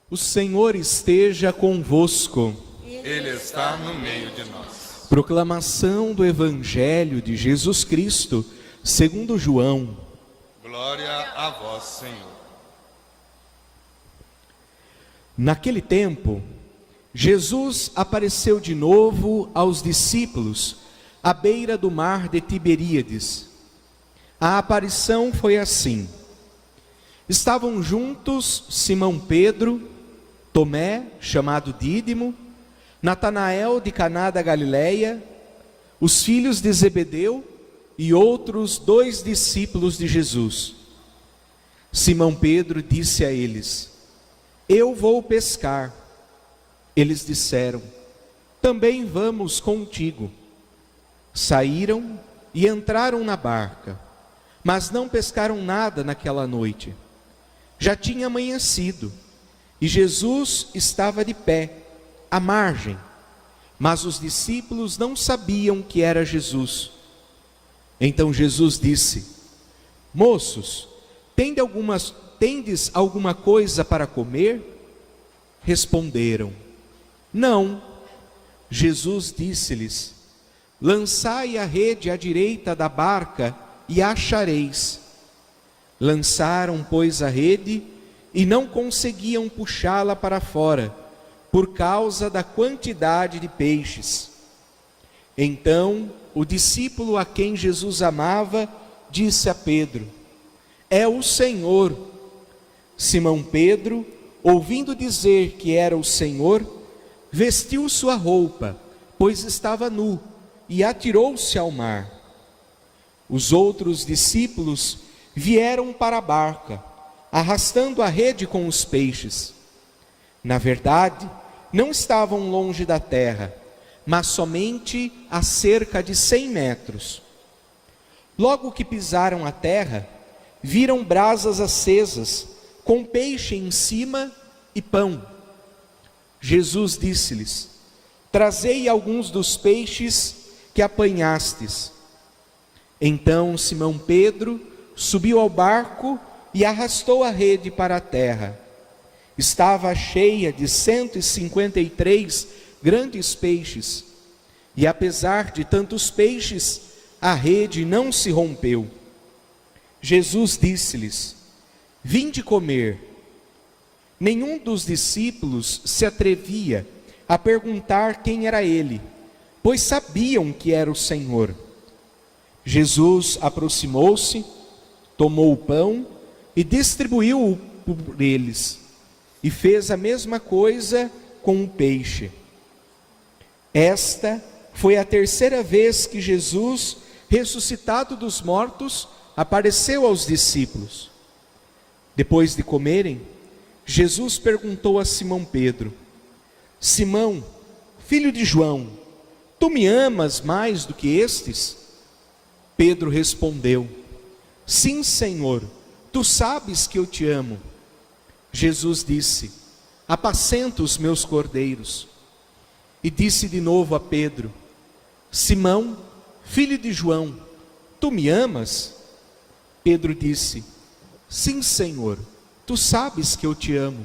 O Senhor esteja convosco. Ele está no meio de nós. Proclamação do Evangelho de Jesus Cristo, segundo João. Glória a vós, Senhor. Naquele tempo, Jesus apareceu de novo aos discípulos à beira do mar de Tiberíades. A aparição foi assim: estavam juntos Simão Pedro, Tomé, chamado Dídimo, Natanael de Caná da Galileia, os filhos de Zebedeu e outros 2 discípulos de Jesus. Simão Pedro disse a eles: Eu vou pescar. Eles disseram: Também vamos contigo. Saíram e entraram na barca, mas não pescaram nada naquela noite. Já tinha amanhecido, e Jesus estava de pé, à margem, mas os discípulos não sabiam que era Jesus. Então Jesus disse: Moços, tendes alguma coisa para comer? Responderam: Não. Jesus disse-lhes: Lançai a rede à direita da barca e a achareis. Lançaram, pois, a rede e não conseguiam puxá-la para fora, por causa da quantidade de peixes. Então, o discípulo a quem Jesus amava disse a Pedro: É o Senhor. Simão Pedro, ouvindo dizer que era o Senhor, vestiu sua roupa, pois estava nu, e atirou-se ao mar. Os outros discípulos vieram para a barca, arrastando a rede com os peixes. Na verdade, não estavam longe da terra, mas somente a cerca de 100 metros. Logo que pisaram a terra, viram brasas acesas, com peixe em cima e pão. Jesus disse-lhes: Trazei alguns dos peixes que apanhastes. Então Simão Pedro subiu ao barco e arrastou a rede para a terra. Estava cheia de 153 grandes peixes, e apesar de tantos peixes, a rede não se rompeu. Jesus disse-lhes: Vinde comer. Nenhum dos discípulos se atrevia a perguntar quem era ele, pois sabiam que era o Senhor. Jesus aproximou-se, tomou o pão e distribuiu-o por eles, e fez a mesma coisa com o peixe. Esta foi a 3ª vez que Jesus, ressuscitado dos mortos, apareceu aos discípulos. Depois de comerem, Jesus perguntou a Simão Pedro: Simão, filho de João, tu me amas mais do que estes? Pedro respondeu: Sim, Senhor, tu sabes que eu te amo. Jesus disse: Apacenta os meus cordeiros. E disse de novo a Pedro: Simão, filho de João, tu me amas? Pedro disse: Sim, Senhor, tu sabes que eu te amo.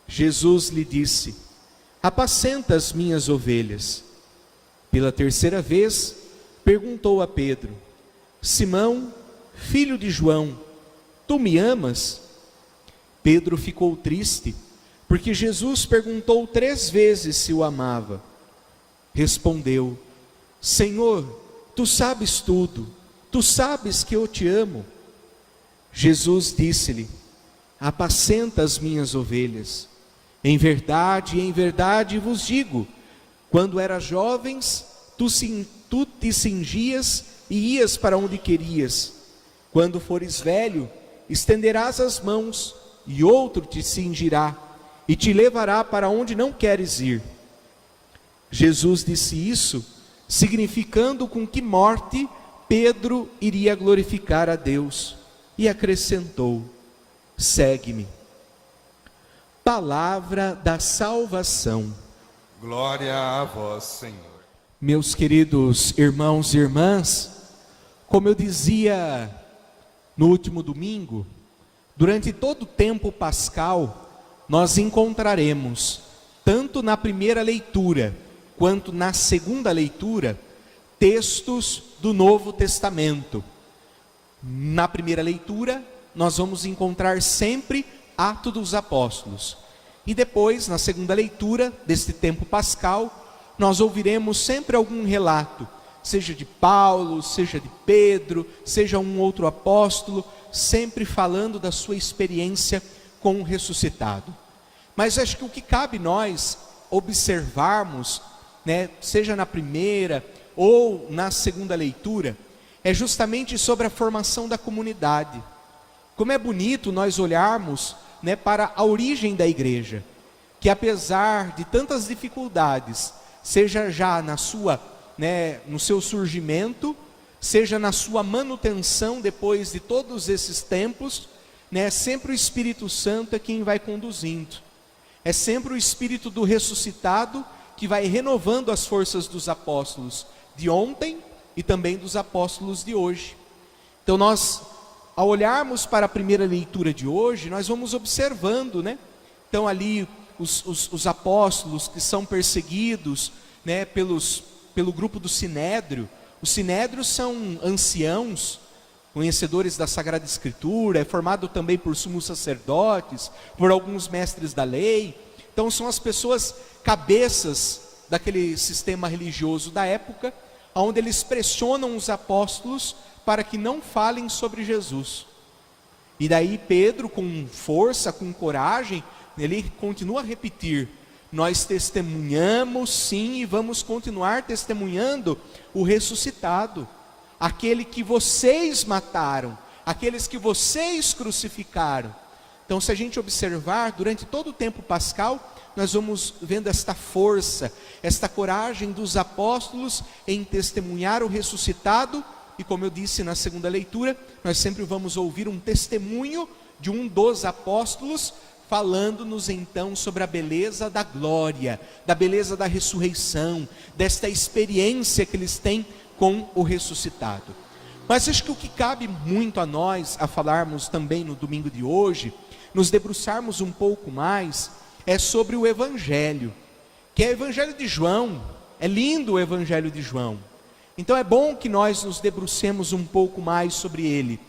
Jesus lhe disse: Apacenta as minhas ovelhas. Pela 3ª vez, perguntou a Pedro: Simão, filho de João, tu me amas? Pedro ficou triste, porque Jesus perguntou 3 vezes se o amava. Respondeu: Senhor, tu sabes tudo, tu sabes que eu te amo. Jesus disse-lhe: Apacenta as minhas ovelhas. Em verdade vos digo, quando eras jovens, tu te cingias e ias para onde querias. Quando fores velho, estenderás as mãos, e outro te cingirá, e te levará para onde não queres ir. Jesus disse isso, significando com que morte Pedro iria glorificar a Deus, e acrescentou: Segue-me. Palavra da salvação. Glória a vós, Senhor. Meus queridos irmãos e irmãs, como eu dizia no último domingo, durante todo o tempo pascal, nós encontraremos, tanto na primeira leitura, quanto na segunda leitura, textos do Novo Testamento. Na primeira leitura, nós vamos encontrar sempre Atos dos Apóstolos. E depois, na segunda leitura deste tempo pascal, nós ouviremos sempre algum relato, seja de Paulo, seja de Pedro, seja um outro apóstolo, sempre falando da sua experiência com o ressuscitado. Mas acho que o que cabe nós observarmos, seja na primeira ou na segunda leitura, é justamente sobre a formação da comunidade. Como é bonito nós olharmos para a origem da igreja, que apesar de tantas dificuldades, seja já no seu surgimento, seja na sua manutenção depois de todos esses tempos, sempre o Espírito Santo é quem vai conduzindo. É sempre o Espírito do ressuscitado que vai renovando as forças dos apóstolos de ontem e também dos apóstolos de hoje. Então nós, ao olharmos para a primeira leitura de hoje, nós vamos observando, Então ali os apóstolos que são perseguidos, pelo grupo do Sinédrio. Os Sinédrios são anciãos, conhecedores da Sagrada Escritura, é formado também por sumos sacerdotes, por alguns mestres da lei. Então são as pessoas cabeças daquele sistema religioso da época, onde eles pressionam os apóstolos para que não falem sobre Jesus. E daí Pedro, com força, com coragem, ele continua a repetir: nós testemunhamos sim e vamos continuar testemunhando o ressuscitado, aquele que vocês mataram, aqueles que vocês crucificaram. Então, se a gente observar, durante todo o tempo pascal, nós vamos vendo esta força, esta coragem dos apóstolos em testemunhar o ressuscitado. E como eu disse na segunda leitura, nós sempre vamos ouvir um testemunho de um dos apóstolos, falando-nos então sobre a beleza da glória, da beleza da ressurreição, desta experiência que eles têm com o ressuscitado. Mas acho que o que cabe muito a nós, a falarmos também no domingo de hoje, nos debruçarmos um pouco mais, é sobre o Evangelho, que é o Evangelho de João. É lindo o Evangelho de João. Então é bom que nós nos debrucemos um pouco mais sobre ele.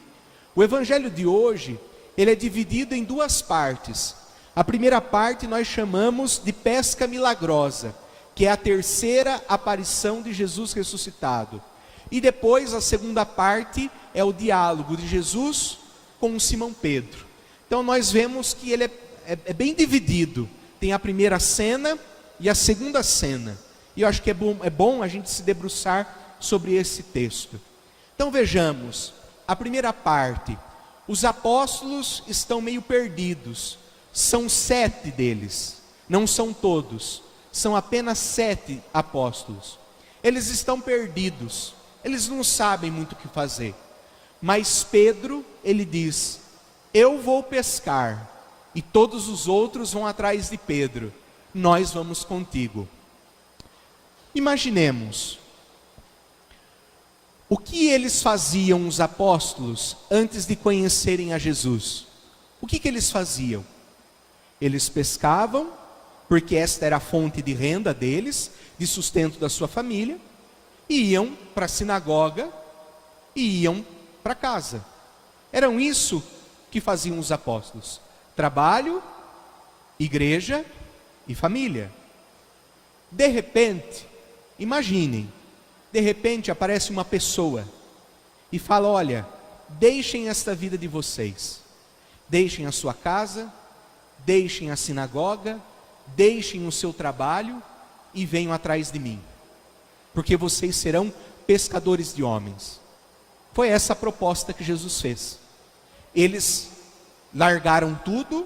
O Evangelho de hoje, ele é dividido em duas partes. A primeira parte nós chamamos de pesca milagrosa, que é a terceira aparição de Jesus ressuscitado. E depois a segunda parte é o diálogo de Jesus com Simão Pedro. Então nós vemos que ele é bem dividido. Tem a primeira cena e a segunda cena. E eu acho que é bom a gente se debruçar sobre esse texto. Então vejamos, a primeira parte. Os apóstolos estão meio perdidos. São 7 deles, não são todos. São apenas 7 apóstolos. Eles estão perdidos. Eles não sabem muito o que fazer. Mas Pedro, ele diz: eu vou pescar. E todos os outros vão atrás de Pedro. Nós vamos contigo. Imaginemos. O que eles faziam, os apóstolos, antes de conhecerem a Jesus? O que eles faziam? Eles pescavam, porque esta era a fonte de renda deles, de sustento da sua família, e iam para a sinagoga, e iam para casa. Eram isso que faziam os apóstolos: trabalho, igreja e família. De repente, imaginem, de repente aparece uma pessoa e fala: olha, deixem esta vida de vocês, deixem a sua casa, deixem a sinagoga, deixem o seu trabalho e venham atrás de mim, porque vocês serão pescadores de homens. Foi essa a proposta que Jesus fez. Eles largaram tudo,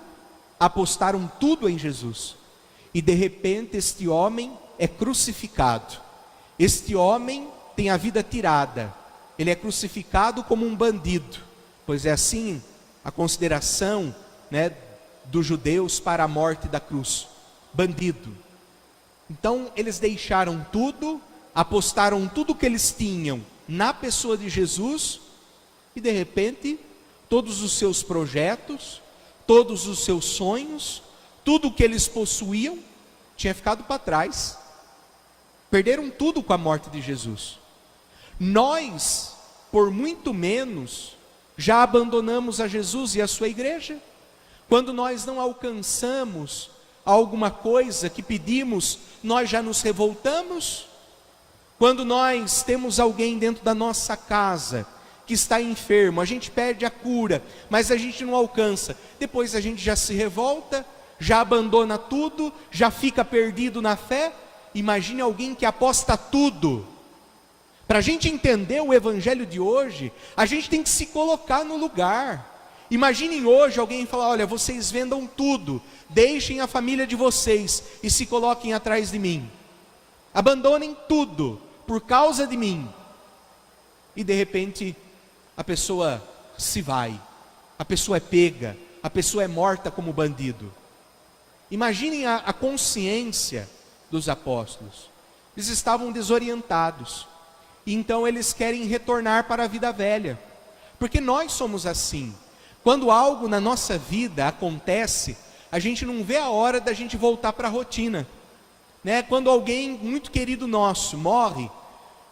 apostaram tudo em Jesus, e de repente este homem é crucificado. Este homem tem a vida tirada, ele é crucificado como um bandido, pois é assim a consideração, dos judeus para a morte da cruz: bandido. Então eles deixaram tudo, apostaram tudo que eles tinham na pessoa de Jesus, e de repente todos os seus projetos, todos os seus sonhos, tudo que eles possuíam tinha ficado para trás. Perderam tudo com a morte de Jesus. Nós, por muito menos, já abandonamos a Jesus e a sua igreja. Quando nós não alcançamos alguma coisa que pedimos, nós já nos revoltamos. Quando nós temos alguém dentro da nossa casa que está enfermo, a gente pede a cura, mas a gente não alcança. Depois a gente já se revolta, já abandona tudo, já fica perdido na fé. Imagine alguém que aposta tudo. Para a gente entender o evangelho de hoje, a gente tem que se colocar no lugar. Imaginem hoje alguém falar: olha, vocês vendam tudo, deixem a família de vocês e se coloquem atrás de mim. Abandonem tudo por causa de mim. E de repente a pessoa se vai, a pessoa é pega, a pessoa é morta como bandido. Imaginem a consciência dos apóstolos. Eles estavam desorientados, e então eles querem retornar para a vida velha, porque nós somos assim. Quando algo na nossa vida acontece, a gente não vê a hora da gente voltar para a rotina, né? Quando alguém muito querido nosso morre,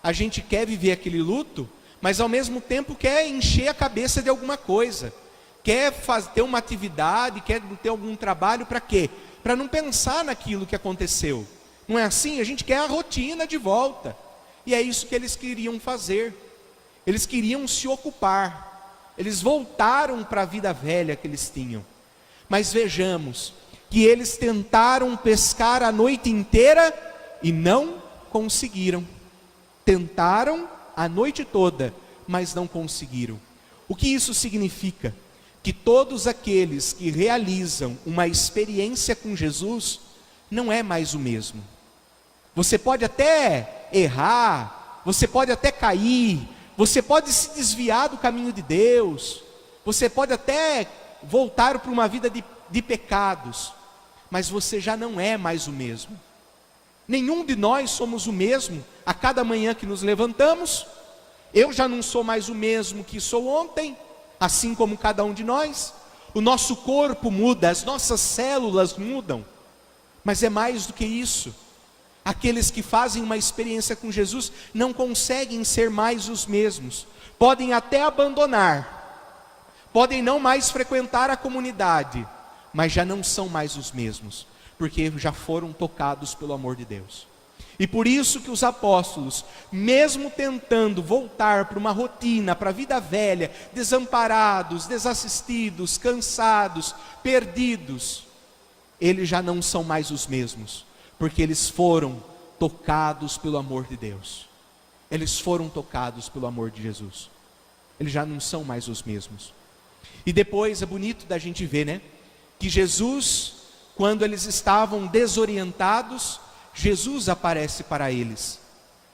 a gente quer viver aquele luto, mas ao mesmo tempo quer encher a cabeça de alguma coisa, quer ter uma atividade, quer ter algum trabalho. Para quê? Para não pensar naquilo que aconteceu. Não é assim? A gente quer a rotina de volta. E é isso que eles queriam fazer. Eles queriam se ocupar. Eles voltaram para a vida velha que eles tinham. Mas vejamos que eles tentaram pescar a noite inteira e não conseguiram. Tentaram a noite toda, mas não conseguiram. O que isso significa? Que todos aqueles que realizam uma experiência com Jesus, não é mais o mesmo. Você pode até errar, você pode até cair, você pode se desviar do caminho de Deus, você pode até voltar para uma vida de pecados, mas você já não é mais o mesmo. Nenhum de nós somos o mesmo a cada manhã que nos levantamos. Eu já não sou mais o mesmo que sou ontem, assim como cada um de nós. O nosso corpo muda, as nossas células mudam, mas é mais do que isso. Aqueles que fazem uma experiência com Jesus não conseguem ser mais os mesmos. Podem até abandonar, podem não mais frequentar a comunidade, mas já não são mais os mesmos, porque já foram tocados pelo amor de Deus. E por isso que os apóstolos, mesmo tentando voltar para uma rotina, para a vida velha, desamparados, desassistidos, cansados, perdidos, eles já não são mais os mesmos, porque eles foram tocados pelo amor de Deus. Eles foram tocados pelo amor de Jesus. Eles já não são mais os mesmos. E depois é bonito da gente ver, né? Que Jesus, quando eles estavam desorientados, Jesus aparece para eles,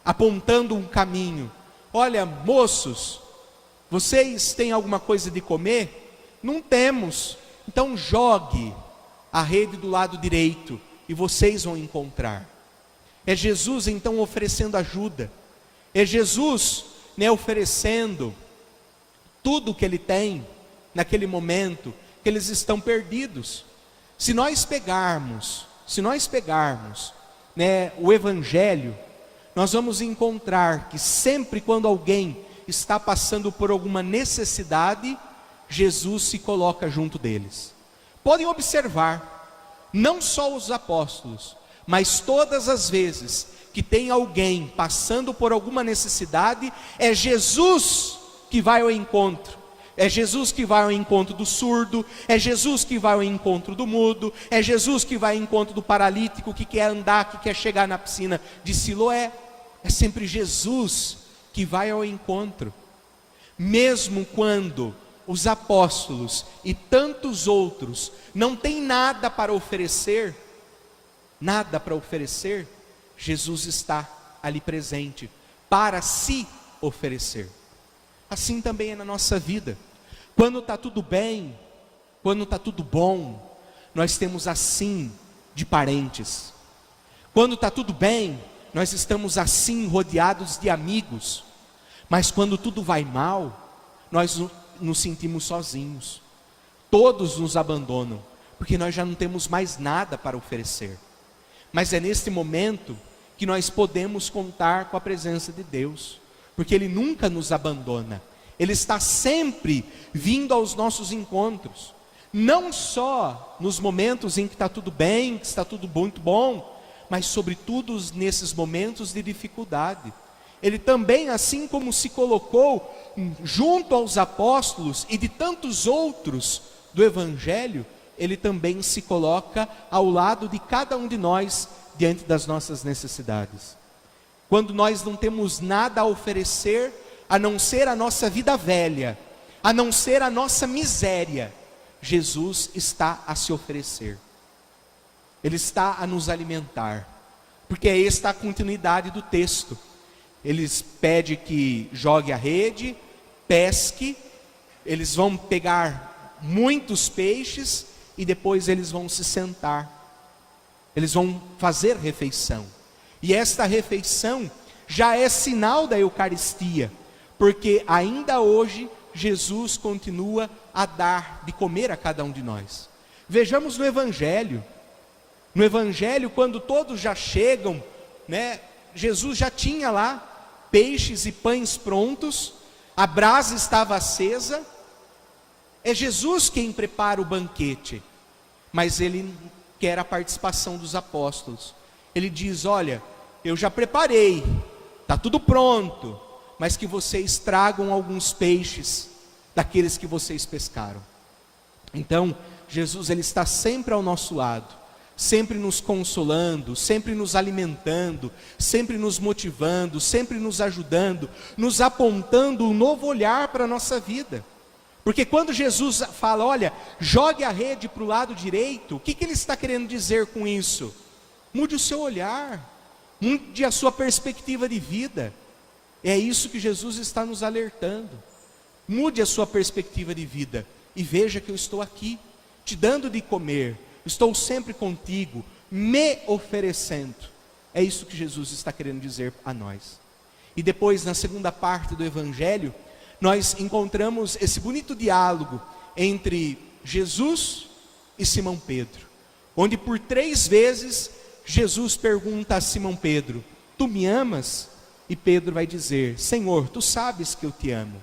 apontando um caminho. Olha, moços, vocês têm alguma coisa de comer? Não temos. Então jogue a rede do lado direito e vocês vão encontrar. É Jesus então oferecendo ajuda. É Jesus, né, oferecendo tudo o que Ele tem naquele momento que eles estão perdidos. Se nós pegarmos, né, o Evangelho, nós vamos encontrar que sempre quando alguém está passando por alguma necessidade, Jesus se coloca junto deles. Podem observar, não só os apóstolos, mas todas as vezes que tem alguém passando por alguma necessidade, é Jesus que vai ao encontro. É Jesus que vai ao encontro do surdo, é Jesus que vai ao encontro do mudo, é Jesus que vai ao encontro do paralítico que quer andar, que quer chegar na piscina de Siloé. É sempre Jesus que vai ao encontro. Mesmo quando os apóstolos e tantos outros não têm nada para oferecer, Jesus está ali presente para se oferecer. Assim também é na nossa vida. Quando está tudo bem, quando está tudo bom, nós temos assim de parentes. Quando está tudo bem, nós estamos assim rodeados de amigos. Mas quando tudo vai mal, nós nos sentimos sozinhos. Todos nos abandonam, porque nós já não temos mais nada para oferecer. Mas é neste momento que nós podemos contar com a presença de Deus, porque Ele nunca nos abandona. Ele está sempre vindo aos nossos encontros, não só nos momentos em que está tudo bem, que está tudo muito bom, mas sobretudo nesses momentos de dificuldade. Ele também, assim como se colocou junto aos apóstolos e de tantos outros do Evangelho, Ele também se coloca ao lado de cada um de nós, diante das nossas necessidades. Quando nós não temos nada a oferecer, a não ser a nossa vida velha, a não ser a nossa miséria, Jesus está a se oferecer. Ele está a nos alimentar, porque é esta a continuidade do texto. Eles pedem que jogue a rede, pesque, eles vão pegar muitos peixes e depois eles vão se sentar. Eles vão fazer refeição. E esta refeição já é sinal da Eucaristia, porque ainda hoje Jesus continua a dar de comer a cada um de nós. Vejamos no Evangelho. No Evangelho, quando todos já chegam, Jesus já tinha lá peixes e pães prontos, a brasa estava acesa. É Jesus quem prepara o banquete, mas Ele quer a participação dos apóstolos. Ele diz: olha, eu já preparei, está tudo pronto, mas que vocês tragam alguns peixes daqueles que vocês pescaram. Então, Jesus, Ele está sempre ao nosso lado, sempre nos consolando, sempre nos alimentando, sempre nos motivando, sempre nos ajudando, nos apontando um novo olhar para a nossa vida. Porque quando Jesus fala, olha, jogue a rede para o lado direito, o que Ele está querendo dizer com isso? Mude o seu olhar, mude a sua perspectiva de vida. É isso que Jesus está nos alertando. Mude a sua perspectiva de vida e veja que eu estou aqui, te dando de comer, estou sempre contigo, me oferecendo. É isso que Jesus está querendo dizer a nós. E depois, na segunda parte do Evangelho, nós encontramos esse bonito diálogo entre Jesus e Simão Pedro, onde por 3 vezes Jesus pergunta a Simão Pedro: tu me amas? E Pedro vai dizer: Senhor, tu sabes que eu te amo.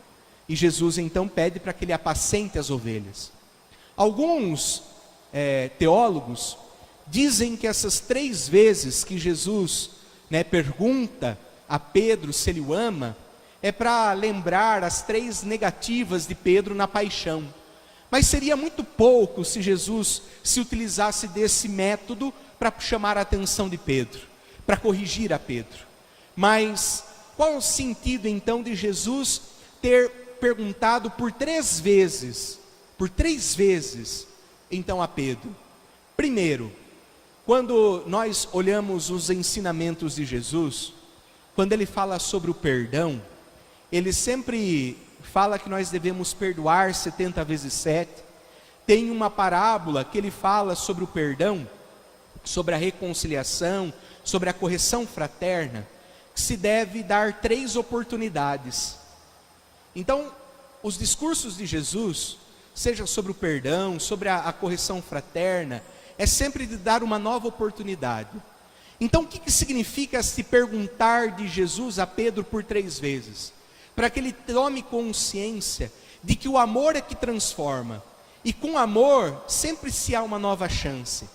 E Jesus então pede para que ele apacente as ovelhas. Alguns teólogos dizem que essas 3 vezes que Jesus pergunta a Pedro se ele o ama, é para lembrar as 3 negativas de Pedro na paixão. Mas seria muito pouco se Jesus se utilizasse desse método para chamar a atenção de Pedro, para corrigir a Pedro. Mas qual é o sentido então de Jesus ter perguntado por 3 vezes, então a Pedro? Primeiro, quando nós olhamos os ensinamentos de Jesus, quando Ele fala sobre o perdão, Ele sempre fala que nós devemos perdoar 70 vezes 7. Tem uma parábola que Ele fala sobre o perdão, sobre a reconciliação, sobre a correção fraterna, que se deve dar 3 oportunidades. Então, os discursos de Jesus, seja sobre o perdão, sobre a correção fraterna, é sempre de dar uma nova oportunidade. Então, o que significa se perguntar de Jesus a Pedro por 3 vezes? Para que ele tome consciência de que o amor é que transforma, e com amor sempre se há uma nova chance.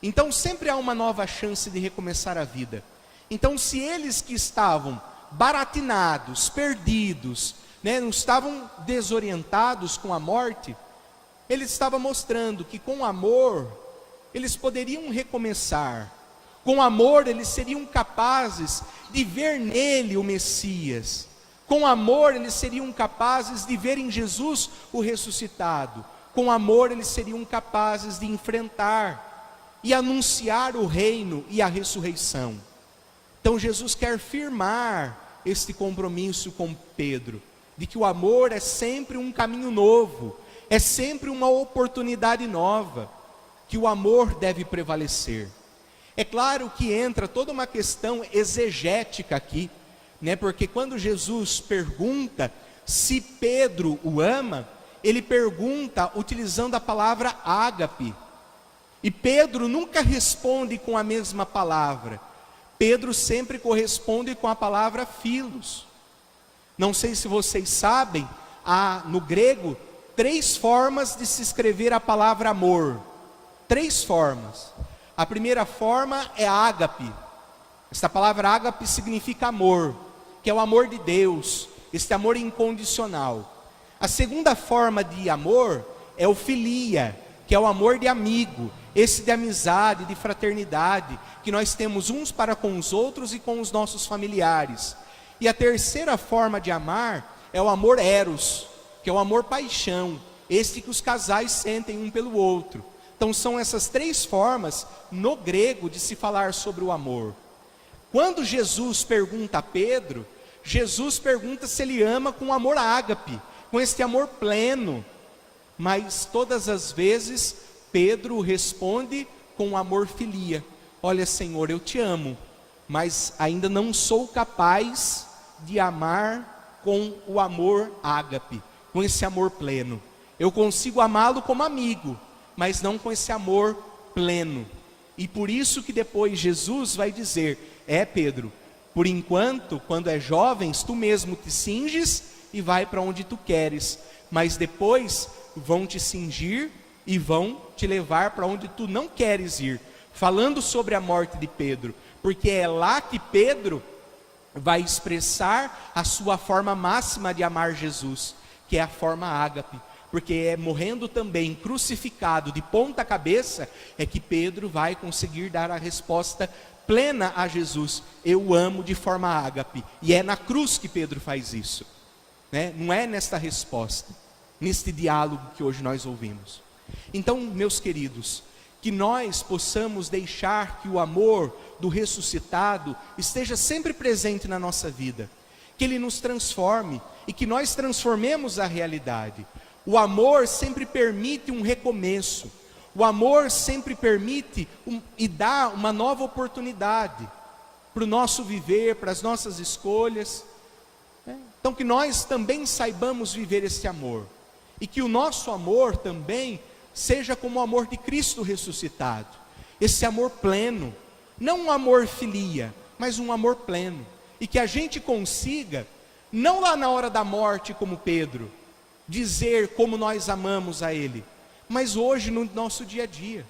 Então sempre há uma nova chance de recomeçar a vida. Então, se eles que estavam baratinados, perdidos, não estavam desorientados com a morte, Ele estava mostrando que com amor eles poderiam recomeçar. Com amor eles seriam capazes de ver nele o Messias. Com amor eles seriam capazes de ver em Jesus o ressuscitado. Com amor eles seriam capazes de enfrentar e anunciar o reino e a ressurreição. Então Jesus quer firmar este compromisso com Pedro, de que o amor é sempre um caminho novo, é sempre uma oportunidade nova, que o amor deve prevalecer. É claro que entra toda uma questão exegética aqui, porque quando Jesus pergunta se Pedro o ama, ele pergunta utilizando a palavra ágape, E Pedro nunca responde com a mesma palavra. Pedro sempre corresponde com a palavra filos. Não sei se vocês sabem, há no grego 3 formas de se escrever a palavra amor. 3 formas. A primeira forma é ágape. Esta palavra ágape significa amor, que é o amor de Deus, este amor incondicional. A segunda forma de amor é o filia, que é o amor de amigo, esse de amizade, de fraternidade, que nós temos uns para com os outros e com os nossos familiares. E a terceira forma de amar é o amor eros, que é o amor paixão, este que os casais sentem um pelo outro. Então são essas 3 formas no grego de se falar sobre o amor. Quando Jesus pergunta a Pedro, Jesus pergunta se ele ama com amor ágape, com este amor pleno. Mas todas as vezes Pedro responde com amor filia. Olha, Senhor, eu te amo, mas ainda não sou capaz de amar com o amor ágape, com esse amor pleno. Eu consigo amá-lo como amigo, mas não com esse amor pleno. E por isso que depois Jesus vai dizer: Pedro, por enquanto, quando é jovens, tu mesmo te cinges e vai para onde tu queres, mas depois vão te cingir e vão te levar para onde tu não queres ir. Falando sobre a morte de Pedro, porque é lá que Pedro vai expressar a sua forma máxima de amar Jesus, que é a forma ágape, porque é morrendo também crucificado de ponta cabeça, é que Pedro vai conseguir dar a resposta plena a Jesus: eu amo de forma ágape. E é na cruz que Pedro faz isso, né? Não é nesta resposta, neste diálogo que hoje nós ouvimos. Então, meus queridos, que nós possamos deixar que o amor do ressuscitado esteja sempre presente na nossa vida, que ele nos transforme e que nós transformemos a realidade. O amor sempre permite um recomeço, o amor sempre permite e dá uma nova oportunidade para o nosso viver, para as nossas escolhas, né? Então que nós também saibamos viver esse amor, e que o nosso amor também seja como o amor de Cristo ressuscitado, esse amor pleno, não um amor filia, mas um amor pleno, e que a gente consiga, não lá na hora da morte como Pedro, dizer como nós amamos a Ele, mas hoje no nosso dia a dia,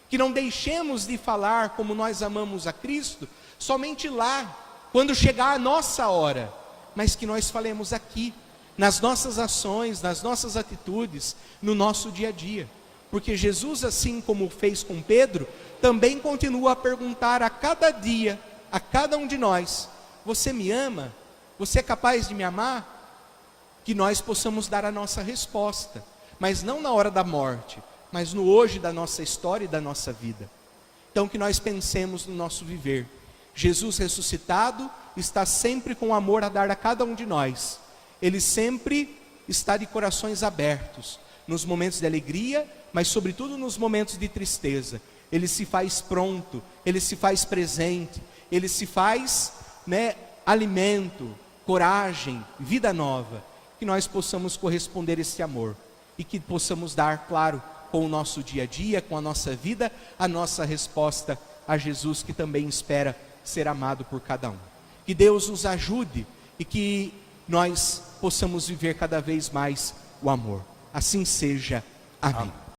que não deixemos de falar como nós amamos a Cristo, somente lá, quando chegar a nossa hora, mas que nós falemos aqui, nas nossas ações, nas nossas atitudes, no nosso dia a dia. Porque Jesus, assim como fez com Pedro, também continua a perguntar a cada dia, a cada um de nós: você me ama? Você é capaz de me amar? Que nós possamos dar a nossa resposta, mas não na hora da morte, mas no hoje da nossa história e da nossa vida. Então que nós pensemos no nosso viver. Jesus ressuscitado está sempre com amor a dar a cada um de nós. Ele sempre está de corações abertos, nos momentos de alegria, mas sobretudo nos momentos de tristeza. Ele se faz pronto, ele se faz presente, ele se faz, alimento, coragem, vida nova. Que nós possamos corresponder a esse amor e que possamos dar, claro, com o nosso dia a dia, com a nossa vida, a nossa resposta a Jesus, que também espera ser amado por cada um. Que Deus nos ajude e que nós possamos viver cada vez mais o amor. Assim seja. Amém.